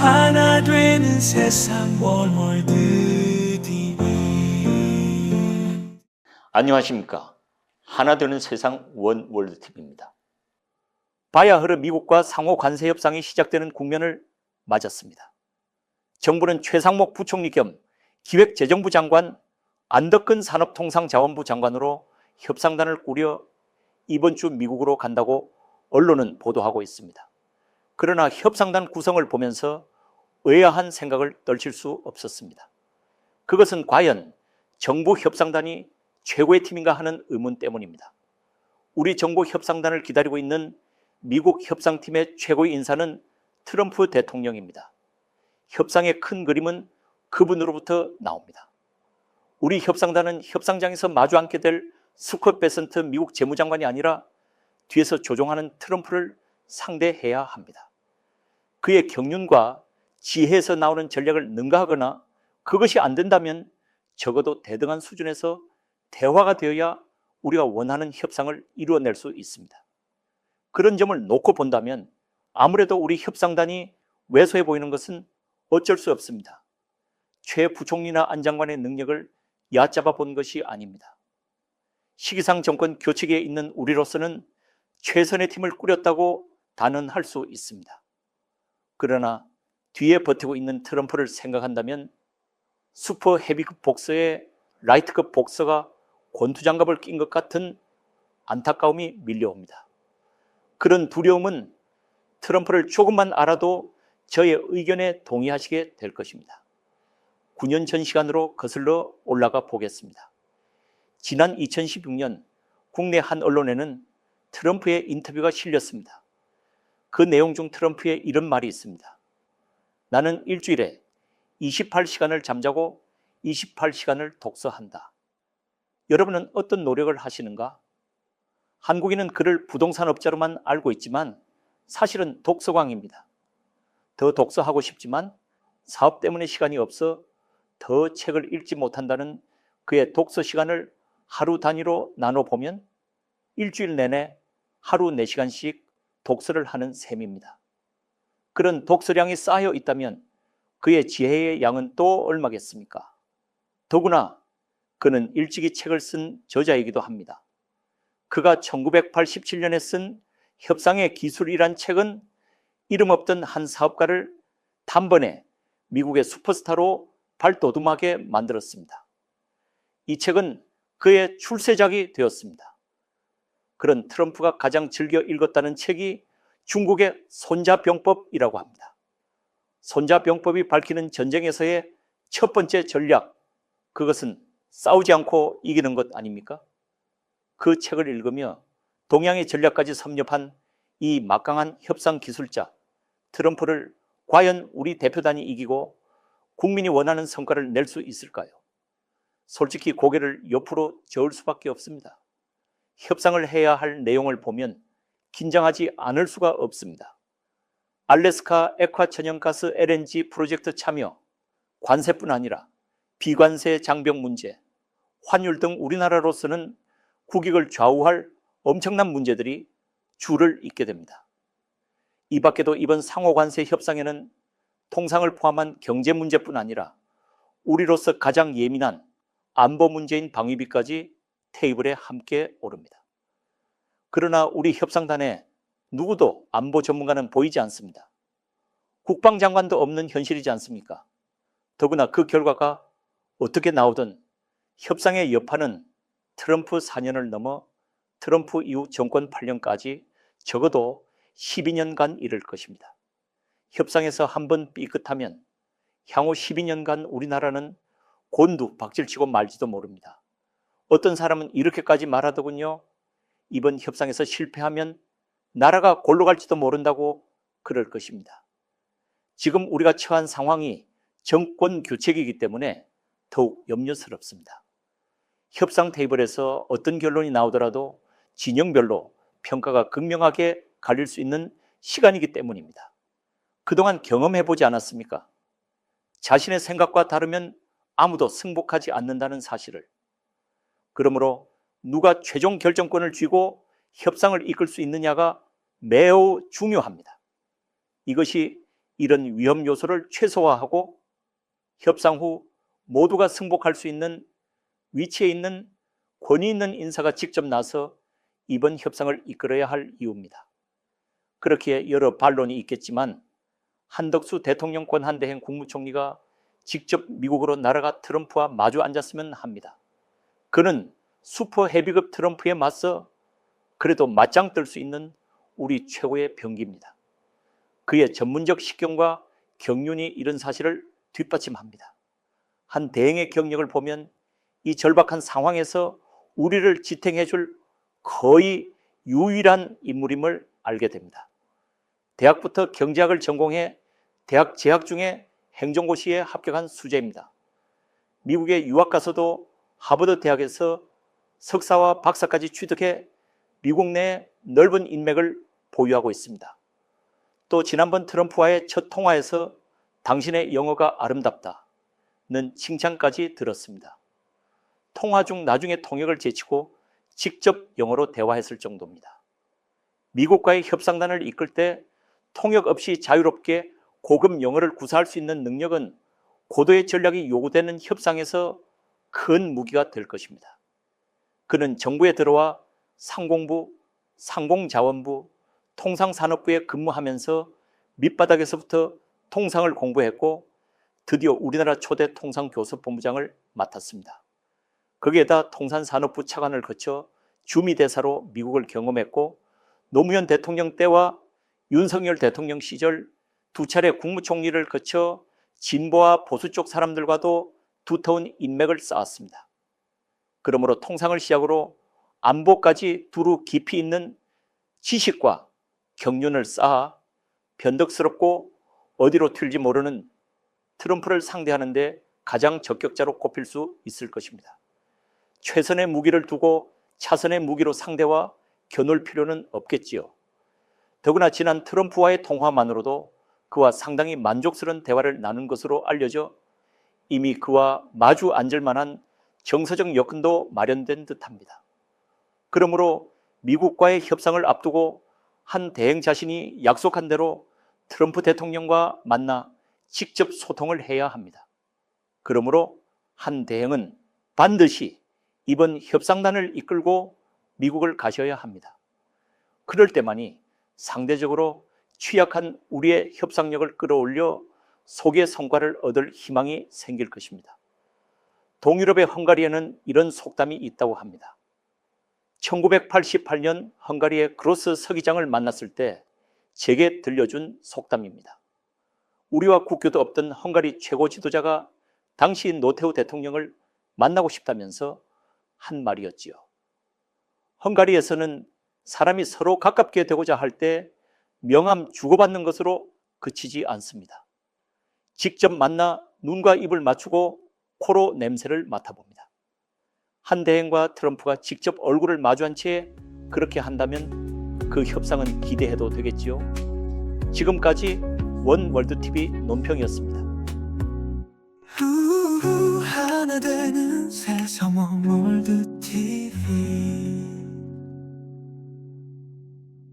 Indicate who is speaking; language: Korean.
Speaker 1: 하나 되는 세상 월월드 TV.
Speaker 2: 안녕하십니까. 하나 되는 세상 원월드TV입니다. 바야흐르 미국과 상호 관세 협상이 시작되는 국면을 맞았습니다. 정부는 최상목 부총리 겸 기획재정부 장관, 안덕근 산업통상자원부 장관으로 협상단을 꾸려 이번 주 미국으로 간다고 언론은 보도하고 있습니다. 그러나 협상단 구성을 보면서 의아한 생각을 떨칠 수 없었습니다. 그것은 과연 정부 협상단이 최고의 팀인가 하는 의문 때문입니다. 우리 정부 협상단을 기다리고 있는 미국 협상팀의 최고의 인사는 트럼프 대통령입니다. 협상의 큰 그림은 그분으로부터 나옵니다. 우리 협상단은 협상장에서 마주 앉게 될 스콧 베센트 미국 재무장관이 아니라 뒤에서 조종하는 트럼프를 상대해야 합니다. 그의 경륜과 지혜에서 나오는 전략을 능가하거나 그것이 안 된다면 적어도 대등한 수준에서 대화가 되어야 우리가 원하는 협상을 이루어낼 수 있습니다. 그런 점을 놓고 본다면 아무래도 우리 협상단이 왜소해 보이는 것은 어쩔 수 없습니다. 최 부총리나 안 장관의 능력을 얕잡아 본 것이 아닙니다. 시기상 정권 교체기에 있는 우리로서는 최선의 팀을 꾸렸다고 단언할 수 있습니다. 그러나 뒤에 버티고 있는 트럼프를 생각한다면 슈퍼 헤비급 복서에 라이트급 복서가 권투장갑을 낀 것 같은 안타까움이 밀려옵니다. 그런 두려움은 트럼프를 조금만 알아도 저의 의견에 동의하시게 될 것입니다. 9년 전 시간으로 거슬러 올라가 보겠습니다. 지난 2016년 국내 한 언론에는 트럼프의 인터뷰가 실렸습니다. 그 내용 중 트럼프의 이런 말이 있습니다. 나는 일주일에 28시간을 잠자고 28시간을 독서한다. 여러분은 어떤 노력을 하시는가? 한국인은 그를 부동산업자로만 알고 있지만 사실은 독서광입니다. 더 독서하고 싶지만 사업 때문에 시간이 없어 더 책을 읽지 못한다는 그의 독서 시간을 하루 단위로 나눠보면 일주일 내내 하루 4시간씩 독서를 하는 셈입니다. 그런 독서량이 쌓여 있다면 그의 지혜의 양은 또 얼마겠습니까? 더구나 그는 일찍이 책을 쓴 저자이기도 합니다. 그가 1987년에 쓴 협상의 기술이란 책은 이름 없던 한 사업가를 단번에 미국의 슈퍼스타로 발돋움하게 만들었습니다. 이 책은 그의 출세작이 되었습니다. 그런 트럼프가 가장 즐겨 읽었다는 책이 중국의 손자병법이라고 합니다. 손자병법이 밝히는 전쟁에서의 첫 번째 전략, 그것은 싸우지 않고 이기는 것 아닙니까? 그 책을 읽으며 동양의 전략까지 섭렵한 이 막강한 협상 기술자 트럼프를 과연 우리 대표단이 이기고 국민이 원하는 성과를 낼 수 있을까요? 솔직히 고개를 옆으로 저을 수밖에 없습니다. 협상을 해야 할 내용을 보면 긴장하지 않을 수가 없습니다. 알래스카 액화 천연가스 LNG 프로젝트 참여, 관세뿐 아니라 비관세 장벽 문제, 환율 등 우리나라로서는 국익을 좌우할 엄청난 문제들이 줄을 잇게 됩니다. 이 밖에도 이번 상호관세 협상에는 통상을 포함한 경제 문제뿐 아니라 우리로서 가장 예민한 안보 문제인 방위비까지 테이블에 함께 오릅니다. 그러나 우리 협상단에 누구도 안보 전문가는 보이지 않습니다. 국방장관도 없는 현실이지 않습니까? 더구나 그 결과가 어떻게 나오든 협상의 여파는 트럼프 4년을 넘어 트럼프 이후 정권 8년까지 적어도 12년간 이를 것입니다. 협상에서 한번 삐끗하면 향후 12년간 우리나라는 곤두 박질치고 말지도 모릅니다. 어떤 사람은 이렇게까지 말하더군요. 이번 협상에서 실패하면 나라가 골로 갈지도 모른다고 그럴 것입니다. 지금 우리가 처한 상황이 정권 교체기이기 때문에 더욱 염려스럽습니다. 협상 테이블에서 어떤 결론이 나오더라도 진영별로 평가가 극명하게 갈릴 수 있는 시간이기 때문입니다. 그동안 경험해보지 않았습니까? 자신의 생각과 다르면 아무도 승복하지 않는다는 사실을. 그러므로 누가 최종 결정권을 쥐고 협상을 이끌 수 있느냐가 매우 중요합니다. 이것이 이런 위험 요소를 최소화하고 협상 후 모두가 승복할 수 있는 위치에 있는 권위 있는 인사가 직접 나서 이번 협상을 이끌어야 할 이유입니다. 그렇기에 여러 반론이 있겠지만 한덕수 대통령권 한대행 국무총리가 직접 미국으로 날아가 트럼프와 마주 앉았으면 합니다. 그는 슈퍼 헤비급 트럼프에 맞서 그래도 맞짱 뜰 수 있는 우리 최고의 병기입니다. 그의 전문적 식견과 경륜이 이런 사실을 뒷받침합니다. 한 대행의 경력을 보면 이 절박한 상황에서 우리를 지탱해 줄 거의 유일한 인물임을 알게 됩니다. 대학부터 경제학을 전공해 대학 재학 중에 행정고시에 합격한 수재입니다. 미국에 유학 가서도 하버드 대학에서 석사와 박사까지 취득해 미국 내 넓은 인맥을 보유하고 있습니다. 또 지난번 트럼프와의 첫 통화에서 당신의 영어가 아름답다는 칭찬까지 들었습니다. 통화 중 나중에 통역을 제치고 직접 영어로 대화했을 정도입니다. 미국과의 협상단을 이끌 때 통역 없이 자유롭게 고급 영어를 구사할 수 있는 능력은 고도의 전략이 요구되는 협상에서 큰 무기가 될 것입니다. 그는 정부에 들어와 상공부, 상공자원부, 통상산업부에 근무하면서 밑바닥에서부터 통상을 공부했고 드디어 우리나라 초대 통상교섭본부장을 맡았습니다. 거기에다 통상산업부 차관을 거쳐 주미대사로 미국을 경험했고 노무현 대통령 때와 윤석열 대통령 시절 두 차례 국무총리를 거쳐 진보와 보수 쪽 사람들과도 두터운 인맥을 쌓았습니다. 그러므로 통상을 시작으로 안보까지 두루 깊이 있는 지식과 경륜을 쌓아 변덕스럽고 어디로 튈지 모르는 트럼프를 상대하는 데 가장 적격자로 꼽힐 수 있을 것입니다. 최선의 무기를 두고 차선의 무기로 상대와 겨눌 필요는 없겠지요. 더구나 지난 트럼프와의 통화만으로도 그와 상당히 만족스러운 대화를 나눈 것으로 알려져 이미 그와 마주 앉을 만한 정서적 여건도 마련된 듯합니다. 그러므로 미국과의 협상을 앞두고 한 대행 자신이 약속한 대로 트럼프 대통령과 만나 직접 소통을 해야 합니다. 그러므로 한 대행은 반드시 이번 협상단을 이끌고 미국을 가셔야 합니다. 그럴 때만이 상대적으로 취약한 우리의 협상력을 끌어올려 소기의 성과를 얻을 희망이 생길 것입니다. 동유럽의 헝가리에는 이런 속담이 있다고 합니다. 1988년 헝가리의 그로스 서기장을 만났을 때 제게 들려준 속담입니다. 우리와 국교도 없던 헝가리 최고 지도자가 당시 노태우 대통령을 만나고 싶다면서 한 말이었지요. 헝가리에서는 사람이 서로 가깝게 되고자 할 때 명함 주고받는 것으로 그치지 않습니다. 직접 만나 눈과 입을 맞추고 코로 냄새를 맡아봅니다. 한 대행과 트럼프가 직접 얼굴을 마주한 채 그렇게 한다면 그 협상은 기대해도 되겠지요. 지금까지 원월드TV 논평이었습니다.
Speaker 1: 하나 되는 세상 원월드TV